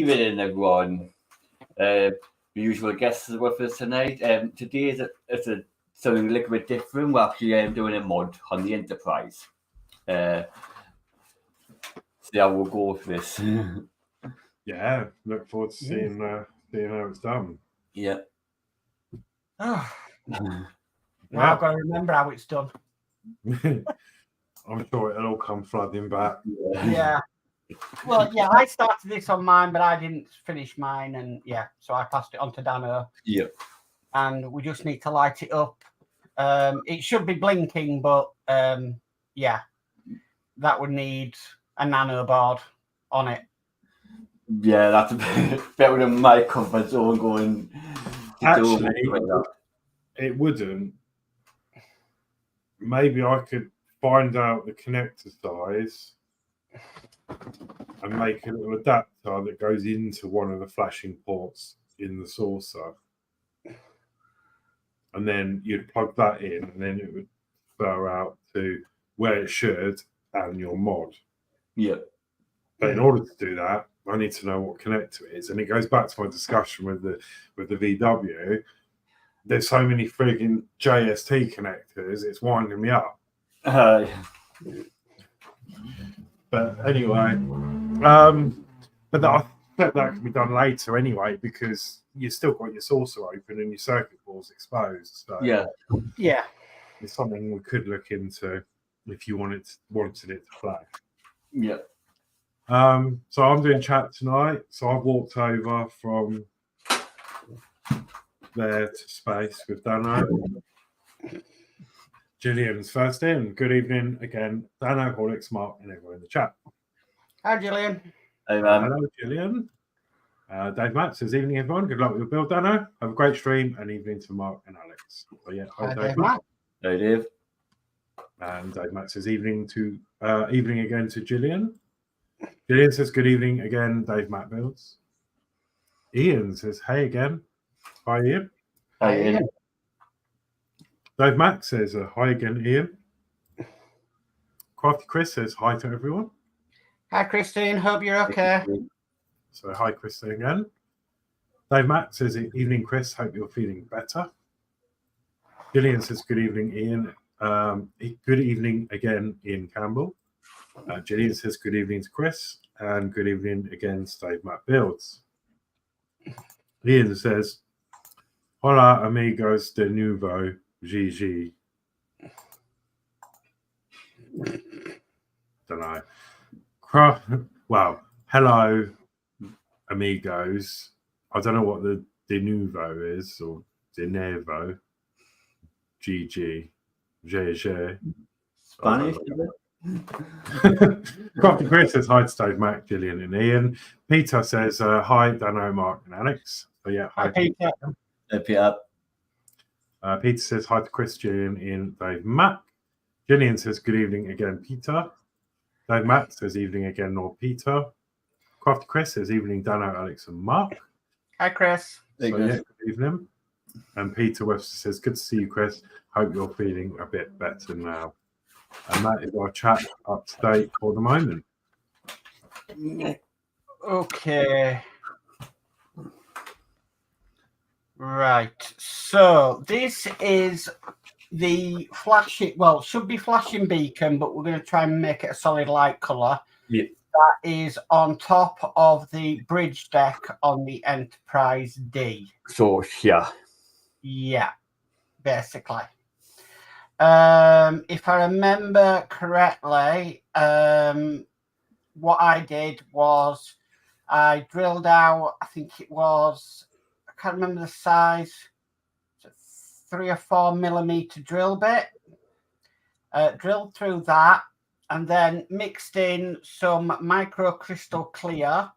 evening, everyone. The usual guests are with us tonight. Today is something a little bit different. We're actually doing a mod on the Enterprise. See how we'll go with this. Yeah, look forward to seeing how it's done. Yeah. Now I've got to remember how it's done. I'm sure it'll all come flooding back. Yeah. Well, yeah, I started this on mine, but I didn't finish mine, and so I passed it on to Danno. Yeah. And we just need to light it up. It should be blinking, but that would need a nano board on it. Yeah, that's a bit better than my comfort zone going. Actually, it wouldn't. Maybe I could find out the connector size and make a little adapter that goes into one of the flashing ports in the saucer. And then you'd plug that in, and then it would throw out to where it should and your mod. Yeah. But in order to do that, I need to know what connector it is. And it goes back to my discussion with the VW. There's so many frigging JST connectors, it's winding me up. But anyway, but I bet that can be done later anyway, because you still got your saucer open and your circuit board's exposed. So yeah, it's something we could look into if you wanted it to flash. Yeah. So I'm doing chat tonight. So I've walked over from there to space with Danno. Gillian's first in. Good evening again, Danno, Horlix, Mark, and everyone in the chat. Hi, Gillian. Hey, man. Hello, Gillian. Dave Matt says, evening, everyone. Good luck with your build, Danno. Have a great stream, and evening to Mark and Alex. So, yeah, hi, Dave Matt. Hey, Dave. And Dave Matt says, evening again to Gillian. Gillian says, good evening again, Dave Matt Builds. Ian says, hey again. Hi, Ian. Hi, Ian. Dave Matt says, hi again, Ian. Crafty Chris says, hi to everyone. Hi, Christine. Hope you're okay. So, hi, Christine again. Dave Matt says, evening, Chris. Hope you're feeling better. Gillian says, good evening, Ian. Good evening again, Ian Campbell. Gillian says, good evening to Chris. And good evening again to Dave Matt Builds. Ian says, hola, amigos de nuevo, GG. Don't know. Well, hello, amigos. I don't know what the de nouveau is, or de nuevo. GG. GG. Spanish, Crafty Chris says hi to Dave, Mac, Gillian, and Ian. Peter says hi, Danno, Mark, and Alex. So yeah, hi Peter. Peter. Peter says hi to Chris, Gillian, Ian, Dave, Mac. Gillian says good evening again, Peter. Dave Matt says evening again, Nor Peter. Crafty Chris says evening, Danno, Alex, and Mark. Hi, Chris. So, yeah, good evening. And Peter Webster says, good to see you, Chris. Hope you're feeling a bit better now. And that is our chat up to date for the moment. Okay. Right. So this is the flashing, should be flashing beacon, but we're going to try and make it a solid light color. Yeah. That is on top of the bridge deck on the Enterprise D. So, yeah. Yeah, basically. If I remember correctly, what I did was I drilled out, I think it was, I can't remember the size, 3 or 4 millimeter drill bit. Drilled through that and then mixed in some micro crystal clear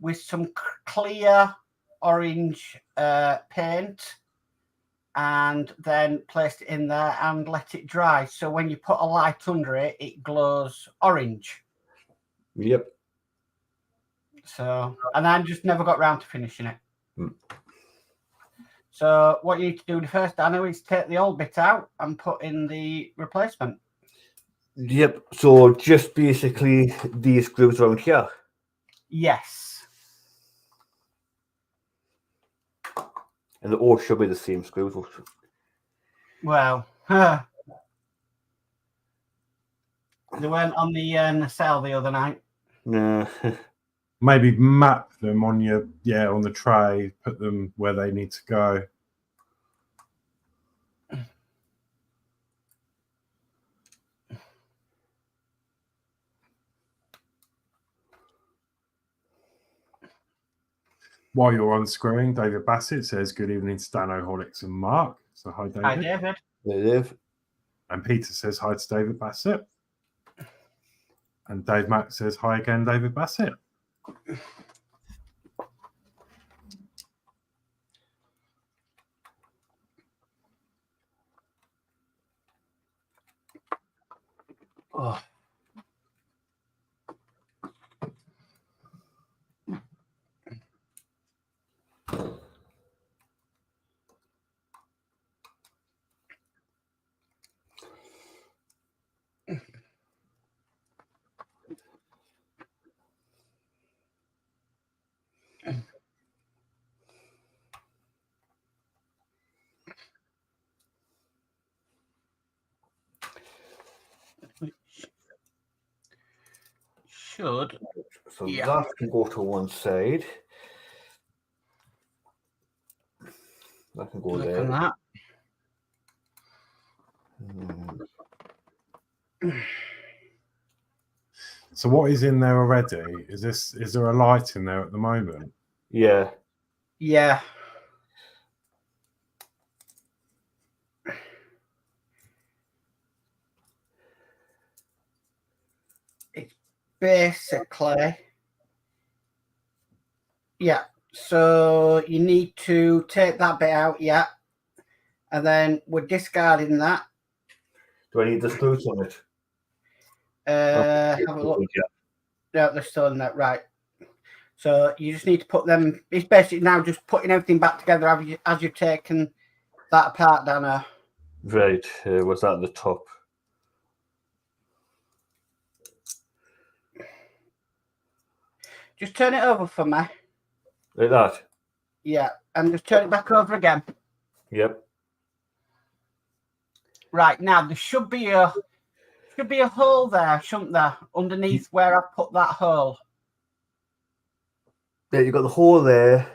with some clear orange paint, and then placed it in there and let it dry. So when you put a light under it, it glows orange. Yep. So, and I just never got round to finishing it. Mm. So what you need to do the first, Danno, is take the old bit out and put in the replacement. Yep. So just basically these screws around here. Yes. And they all should be the same screws. Well, they weren't on the sale the other night. No. Maybe map them on your on the tray, put them where they need to go. While you're unscrewing, David Bassett says, "Good evening to Danno, Horlix, and Mark." So hi, David. Hi, David. They live. And Peter says hi to David Bassett. And Dave Mack says hi again, David Bassett. Oh. Should. So that can go to one side. That can go Look there. at that. So what is in there already? Is there a light in there at the moment? Yeah. Yeah. It's basically, yeah. So you need to take that bit out, yeah. And then we're discarding that. Do I need the screws on it? Have a look. No, they're still in that, right. So you just need to put them. It's basically now just putting everything back together as you've taken that apart, Danno. Right. Was that at the top? Just turn it over for me. Like that? Yeah, and just turn it back over again. Yep. Right, now there should be a hole there, shouldn't there? Underneath where I've put that hole. Yeah, you've got the hole there.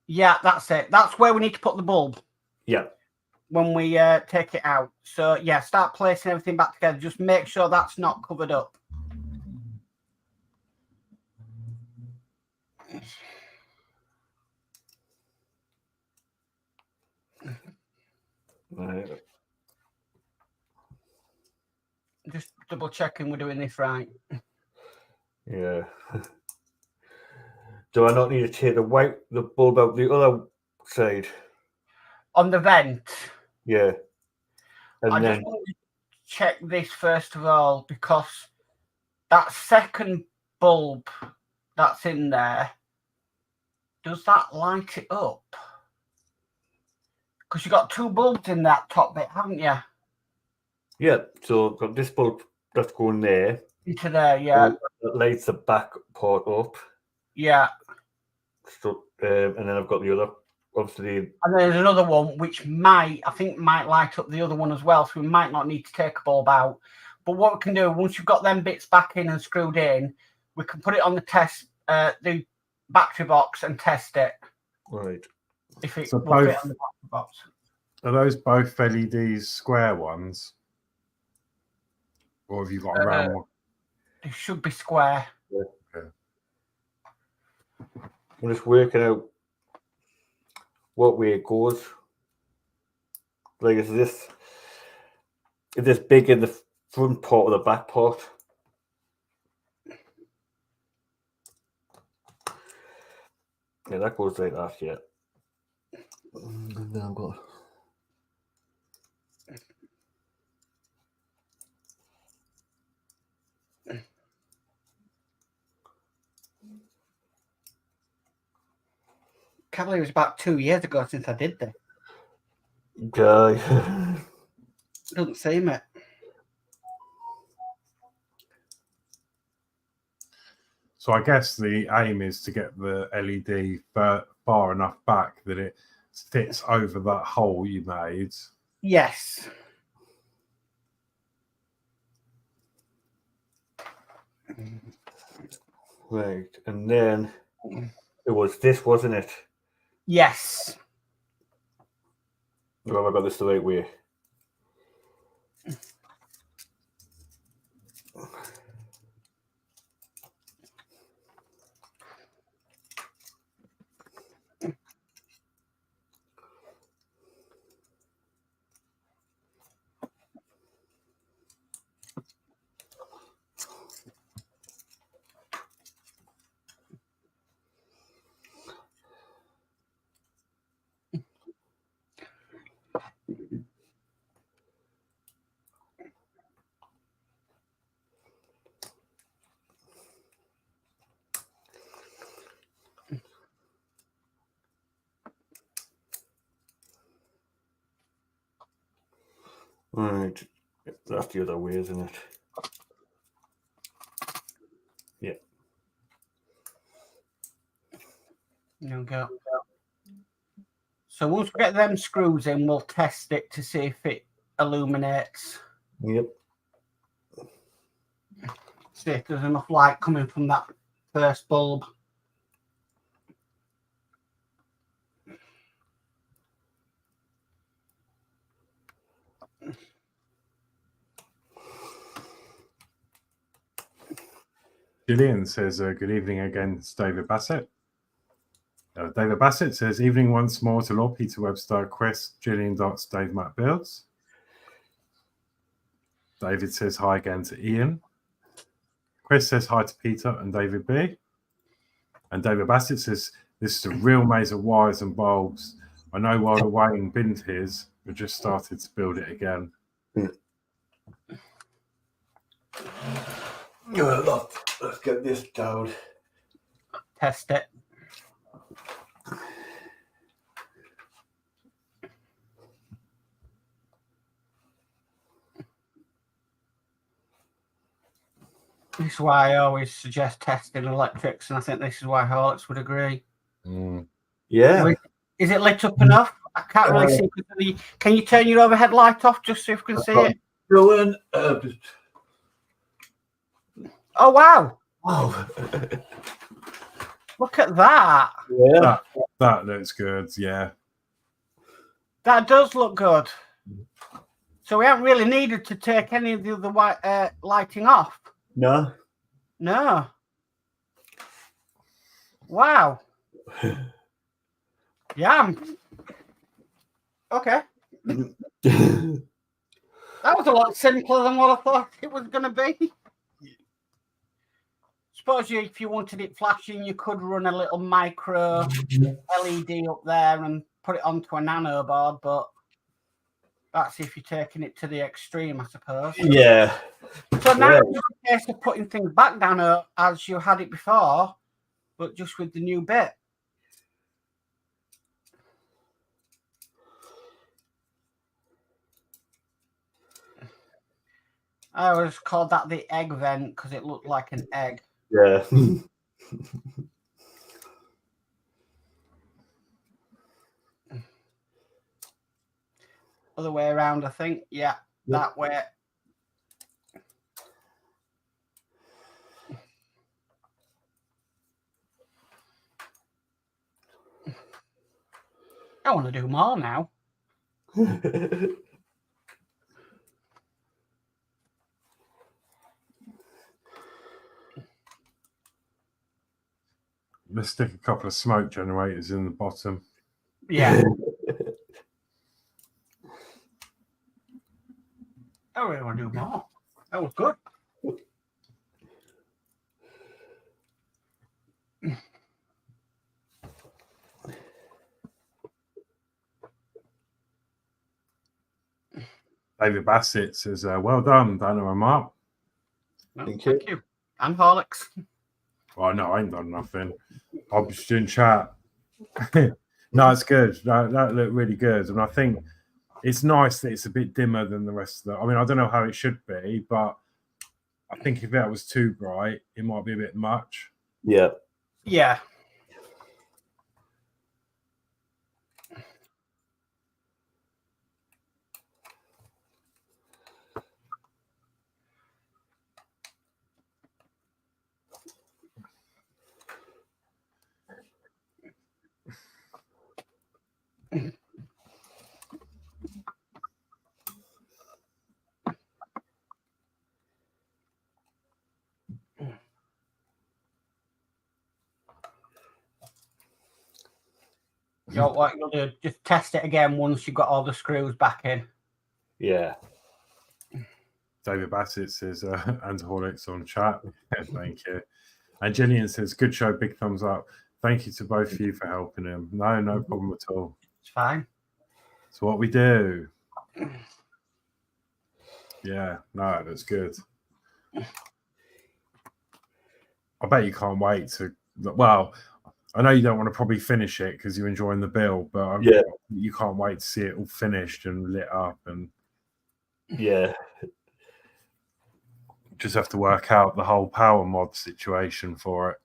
Yeah, that's it. That's where we need to put the bulb. Yeah. When we take it out. So yeah, start placing everything back together. Just make sure that's not covered up. Right. Just double checking we're doing this right. Yeah. Do I not need to take the bulb out the other side? On the vent. Yeah. And I then just want to check this first of all, because that second bulb that's in there, does that light it up? Because you've got two bulbs in that top bit, haven't you? yeah, so I've got this bulb that's going there. Into there, yeah. That lights the back part up. Yeah. So and then I've got the other, obviously. And there's another one which might light up the other one as well, so we might not need to take a bulb out. But what we can do, once you've got them bits back in and screwed in, we can put it on the test, the battery box and test it. Right. If it So will fit both- on the battery box. Are those both LEDs square ones? Or have you got a round one? It should be square. I'm just working out what way it goes. Like, is this big in the front part or the back part? Yeah, that goes like that, yeah. And then I've got... Can't believe it was about 2 years ago since I did this. Okay. Doesn't seem it. So I guess the aim is to get the LED far enough back that it fits over that hole you made. Yes. Right, and then it was this, wasn't it? Yes. Well, I got this the right way. Right, that's the other way, isn't it? Yeah. There we go. So once we get them screws in, we'll test it to see if it illuminates. Yep. See if there's enough light coming from that first bulb. Gillian says, good evening again, it's David Bassett. David Bassett says, evening once more to Lord Peter Webster, Chris, Gillian Dots, Dave Matt Builds. David says hi again to Ian. Chris says hi to Peter and David B. And David Bassett says, this is a real maze of wires and bulbs. I know while the waiting binned his, we just started to build it again. Let's get this down. Test it. This is why I always suggest testing electrics, and I think this is why Horlix would agree. Yeah. Is it lit up enough? I can't really see. Can you turn your overhead light off just so you can see it? Going. Oh, wow. Oh. Look at that. Yeah. That looks good, yeah. That does look good. So we haven't really needed to take any of the other lighting off. No. No. Wow. Yeah. Okay. That was a lot simpler than what I thought it was going to be. Suppose if you wanted it flashing, you could run a little micro LED up there and put it onto a nano board, but that's if you're taking it to the extreme, I suppose. Yeah. So now it's a case of putting things back down as you had it before, but just with the new bit. I always called that the egg vent because it looked like an egg. Yeah. Other way around, I think. Yeah, that way. I want to do more now. Let's stick a couple of smoke generators in the bottom. Yeah. I really want to do more. That was good. David Bassett says, well done, Danno and Mark. Well, Thank you. And Horlix. Well, no, I ain't done nothing. I'm just in chat. No, it's good. That looked really good. And I think it's nice that it's a bit dimmer than the rest of the... I mean, I don't know how it should be, but I think if that was too bright, it might be a bit much. Yeah. Yeah. What you'll do, just test it again once you've got all the screws back in. Yeah. David Bassett says, and Horlix on chat. Thank you. And Gillian says, good show, big thumbs up. Thank you to both of you for helping him. No problem at all. It's fine. It's what we do. Yeah, no, that's good. I bet you can't wait to. Well, I know you don't want to probably finish it because you're enjoying the build, but you can't wait to see it all finished and lit up, and just have to work out the whole power mod situation for it.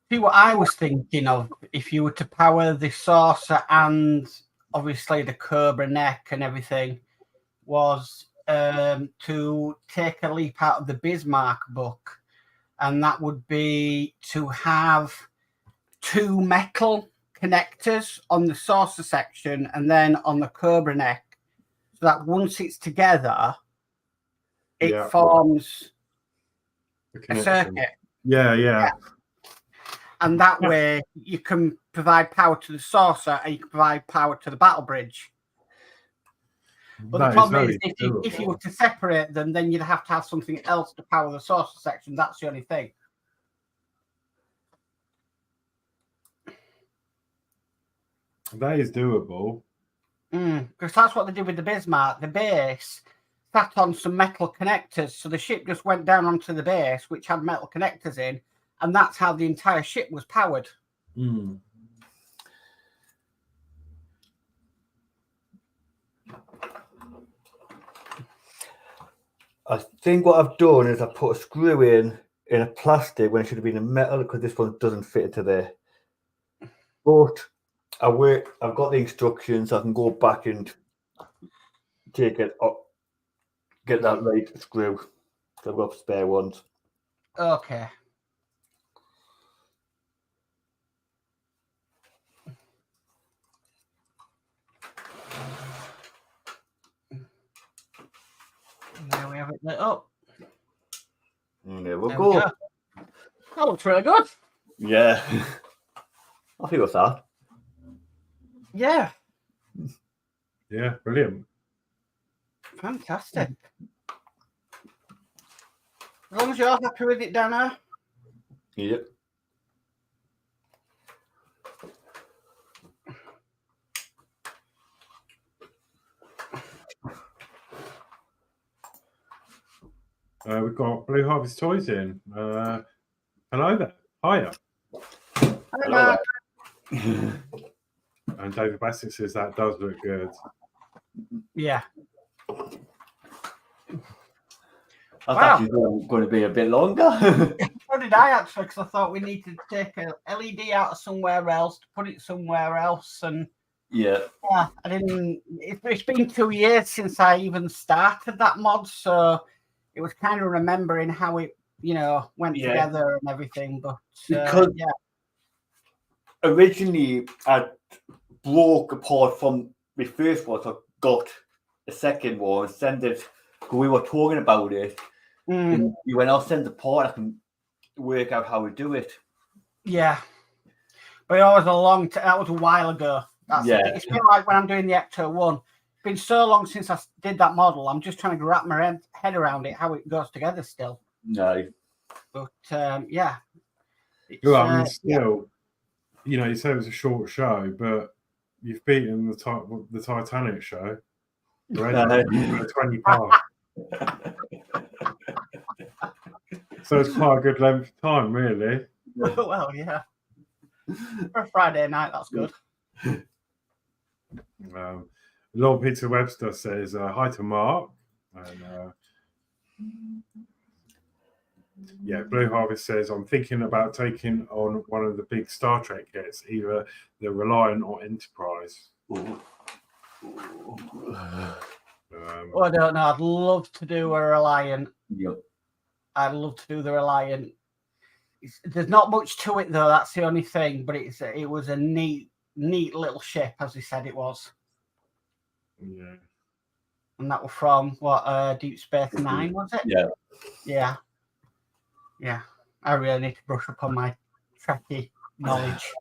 See, what I was thinking of, if you were to power the saucer and obviously the Cobra neck and everything, was to take a leap out of the Bismarck book, and that would be to have 2 metal connectors on the saucer section and then on the Cobra neck, so that once it's together, it forms a circuit. Yeah. And that way you can provide power to the saucer and you can provide power to the battle bridge. But the problem is, if you were to separate them, then you'd have to have something else to power the saucer section. That's the only thing. That is doable. Because that's what they did with the Bismarck. The base sat on some metal connectors. So the ship just went down onto the base, which had metal connectors in. And that's how the entire ship was powered. I think what I've done is I put a screw in a plastic when it should have been a metal, because this one doesn't fit into there. But I've got the instructions. I can go back and take it up, get that right screw. So I've got spare ones. Okay. There we have it lit up. And there we go. That looks really good. Yeah. I think what's that. Yeah. Yeah, brilliant. Fantastic. As long as you're happy with it, Danno. Yep. We've got Blue Harvest Toys in. Hello there. Hiya. Hello. And David Bassett says that does look good. Yeah. I thought you were going to be a bit longer. So did I, actually, because I thought we needed to take a LED out of somewhere else to put it somewhere else. And yeah, I didn't. It's been 2 years since I even started that mod, so it was kind of remembering how it, went together and everything. But because originally I broke apart from my first one, so I got a second one, send it. We were talking about it. And you went, I'll send the part. I can work out how we do it. Yeah, but it was that was a while ago. It's been like when I'm doing the Ecto one. It's been so long since I did that model. I'm just trying to wrap my head around it, how it goes together still. No, but yeah. Well, I mean, still, you say it was a short show, but you've beaten the Titanic show. Right? 20 parts. So it's quite a good length of time, really. Well, yeah. For a Friday night, that's good. Lord Peter Webster says, hi to Mark. And Blue Harvest says, I'm thinking about taking on one of the big Star Trek kits, either the Reliant or Enterprise. I don't know. I'd love to do a Reliant. Yep. I'd love to do the Reliant. there's not much to it though. That's the only thing. But it was a neat little ship, as we said it was. Yeah. And that was from what Deep Space Nine, was it? Yeah. Yeah. Yeah. I really need to brush up on my Trekkie knowledge.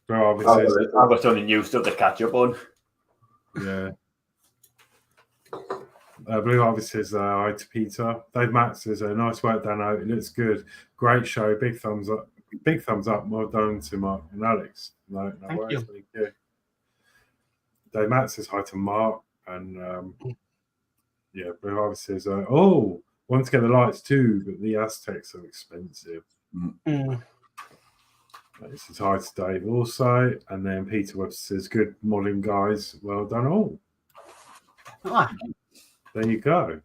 Well, obviously, I've got some new stuff to catch up on. yeah. Blue Harvest says hi to Peter. Dave Matt says nice work, Danno. It looks good. Great show. Big thumbs up. Big thumbs up. Well done to Mark and Alex. No worries. Thank you. Dave Matt says hi to Mark. And yeah, Blue Harvest says, want to get the lights too, but the Aztecs are expensive. This is hi to Dave also. And then Peter Webster says, good modelling, guys. Well done all. Ah. There you go.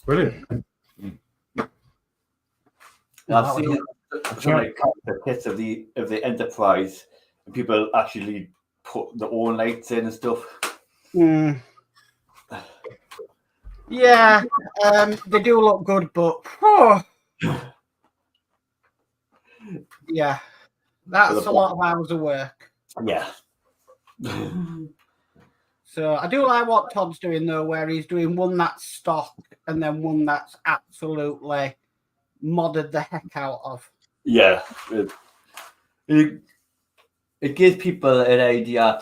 Brilliant. I've seen some like kits of the Enterprise, and people actually put their own lights in and stuff. Yeah, they do look good, but yeah, that's a lot of hours of work. Yeah. So I do like what Todd's doing though, where he's doing one that's stock and then one that's absolutely modded the heck out of. Yeah, it gives people an idea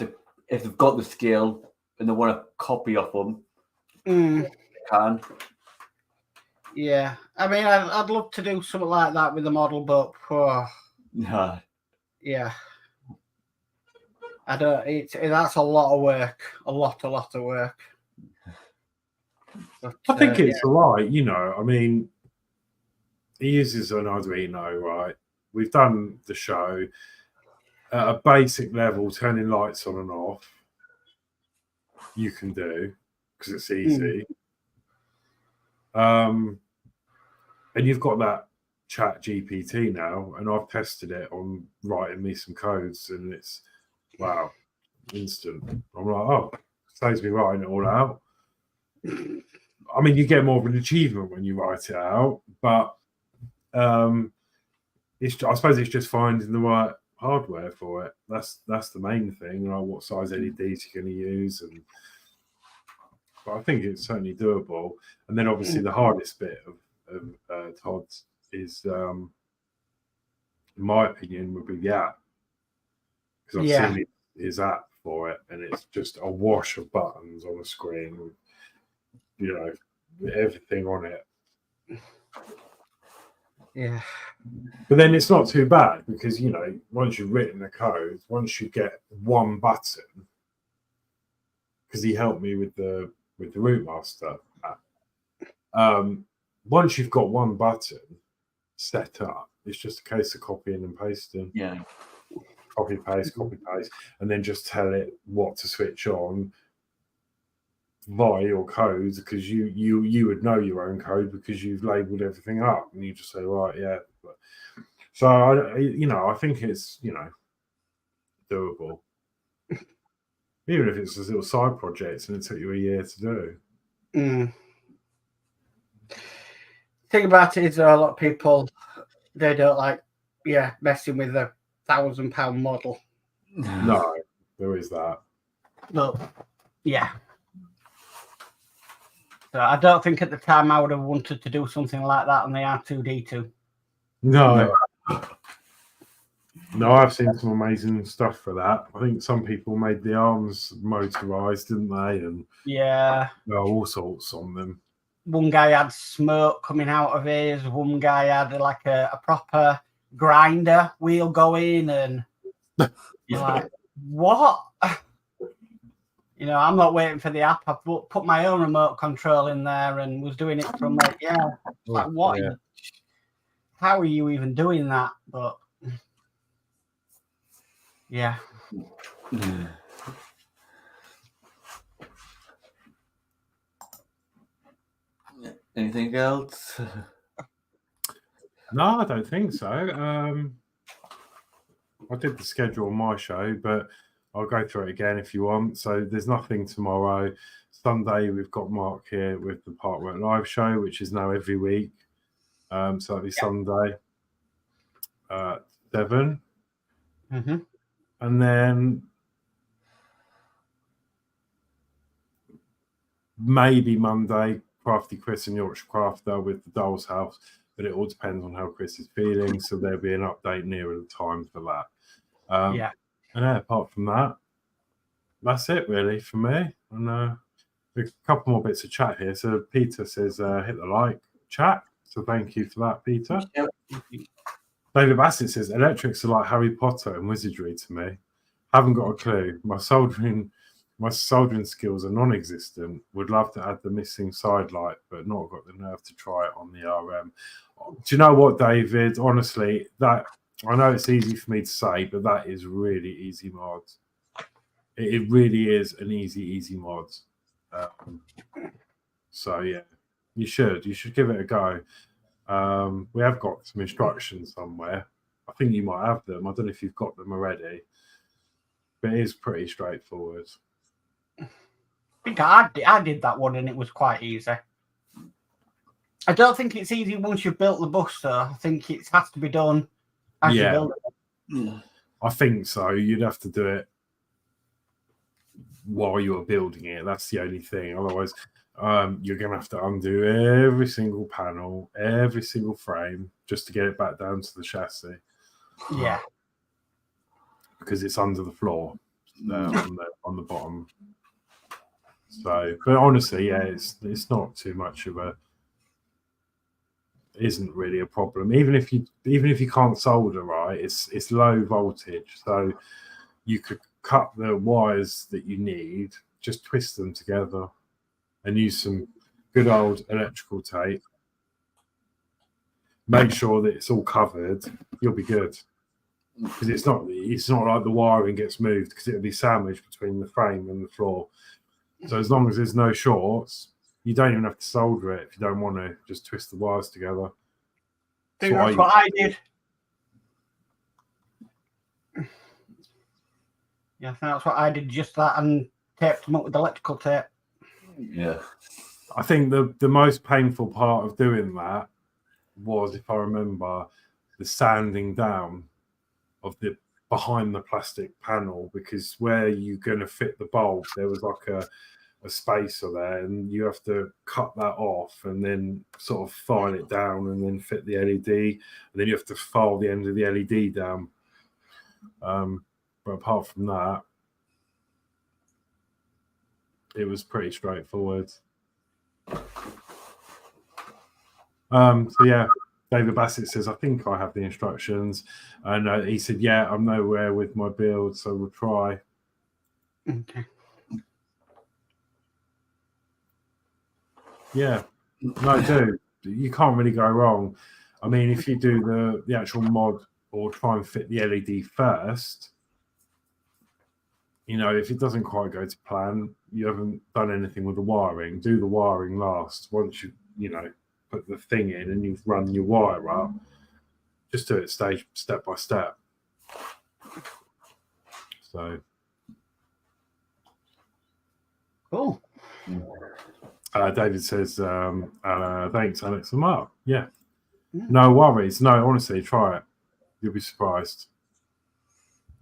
if they've got the skill and they want a copy of them. They can. Yeah, I mean, I'd love to do something like that with the model, but yeah. I don't. That's a lot of work. A lot of work. But, I think it's right. You know, I mean, he uses an Arduino, right? We've done the show at a basic level, turning lights on and off. You can do because it's easy. And you've got that Chat GPT now, and I've tested it on writing me some codes, and it's wow, instant. I'm like, oh, saves me writing it all out. I mean, you get more of an achievement when you write it out, but I suppose it's just finding the right hardware for it. That's the main thing. Like what size LEDs you're going to use, but I think it's certainly doable. And then obviously the hardest bit of Todd's is, in my opinion, would be the app. Because I've seen his app for it, and it's just a wash of buttons on a screen with, you know, everything on it. Yeah. But then it's not too bad because, you know, once you've written the code, once you get one button, because he helped me with the Rootmaster app. Once you've got one button set up, it's just a case of copying and pasting. Yeah. Copy, paste, and then just tell it what to switch on via your code, because you would know your own code because you've labeled everything up, and you just say, right, yeah. So I think it's, you know, doable, even if it's a little side project and it took you a year to do. Thing about it is a lot of people, they don't like messing with a £1,000 model. No, there is that. But yeah. So I don't think at the time I would have wanted to do something like that on the R2D2. No, I've seen some amazing stuff for that. I think some people made the arms motorized, didn't they? And all sorts on them. One guy had smoke coming out of his. One guy had like a proper grinder wheel going, and you're like, what? You know, I'm not waiting for the app. I put my own remote control in there and was doing it from like, like what? Yeah. How are you even doing that? But yeah. Anything else? No, I don't think so. I did the schedule on my show, but I'll go through it again if you want. So there's nothing tomorrow. Sunday, we've got Mark here with the Parkwork Live show, which is now every week. So that'll be Sunday, 7. Mm-hmm. And then maybe Monday, Crafty Chris and Yorkshire Crafter with the Doll's House, but it all depends on how Chris is feeling. So there'll be an update nearer the time for that. And apart from that, that's it really for me. And a couple more bits of chat here. So Peter says, hit the like chat. So thank you for that, Peter. David Bassett says, electrics are like Harry Potter and wizardry to me. Haven't got a clue. My soldering skills are non-existent. Would love to add the missing side light, but not got the nerve to try it on the RM. Do you know what, David? Honestly, that I know it's easy for me to say, but that is really easy mod. It really is an easy mod. So yeah, you should give it a go. We have got some instructions somewhere. I think you might have them. I don't know if you've got them already, but it is pretty straightforward. I think I did that one and it was quite easy. I don't think it's easy once you've built the bus, though. I think it has to be done as you build it. I think so. You'd have to do it while you're building it. That's the only thing. Otherwise, you're going to have to undo every single panel, every single frame, just to get it back down to the chassis. Yeah. Because it's under the floor on the bottom. So, but honestly, yeah, it's not too much of a. Isn't really a problem. Even if you can't solder right, it's low voltage, so you could cut the wires that you need, just twist them together, and use some good old electrical tape. Make sure that it's all covered. You'll be good. Because it's not like the wiring gets moved, because it'll be sandwiched between the frame and the floor. So as long as there's no shorts, you don't even have to solder it if you don't want to. Just twist the wires together. That's what I did. Yeah, that's what I did. Just that, and taped them up with electrical tape. Yeah. I think the most painful part of doing that was, if I remember, the sanding down of the behind the plastic panel, because where you're going to fit the bulb, there was like a spacer there, and you have to cut that off and then sort of file it down and then fit the LED, and then you have to file the end of the LED down. But apart from that, it was pretty straightforward. So yeah, David Bassett says, I think I have the instructions, and he said, yeah, I'm nowhere with my build, so we'll try. Okay. Yeah, no, dude, you can't really go wrong. I mean, if you do the actual mod or try and fit the LED first, you know, if it doesn't quite go to plan, you haven't done anything with the wiring. Do the wiring last. Once you know, put the thing in and you've run your wire up, just do it step by step. So cool. David says, thanks, Alex and Mark. Yeah. No worries. No, honestly, try it. You'll be surprised.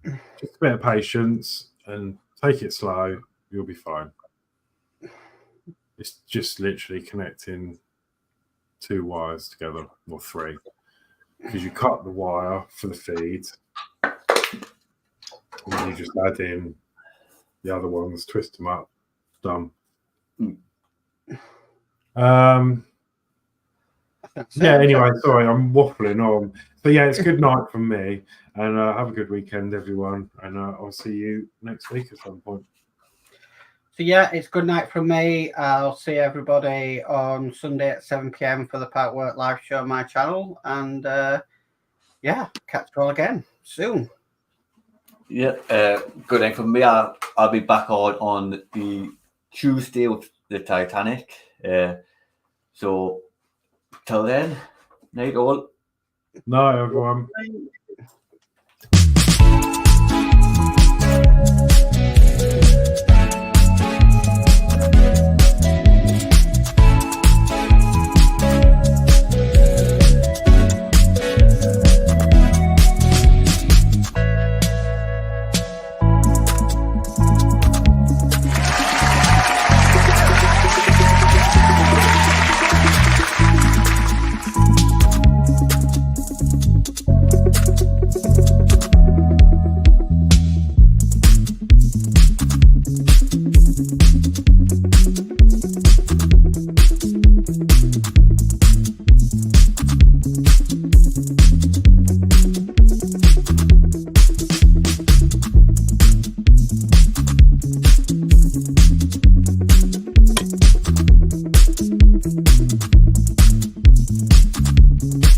Just a bit of patience and take it slow. You'll be fine. It's just literally connecting 2 wires together, or 3. Because you cut the wire for the feed, and then you just add in the other ones, twist them up, done. Yeah, anyway, sorry, I'm waffling on. So yeah, it's good night from me, and have a good weekend, everyone, and I'll see you next week at some point. So yeah, it's good night from me. I'll see everybody on Sunday at 7 PM for the Parkwork live show on my channel, and yeah, catch you all again soon. Yeah, good night from me. I'll be back on the Tuesday with the Titanic. So till then, night all. Night, everyone. Bye.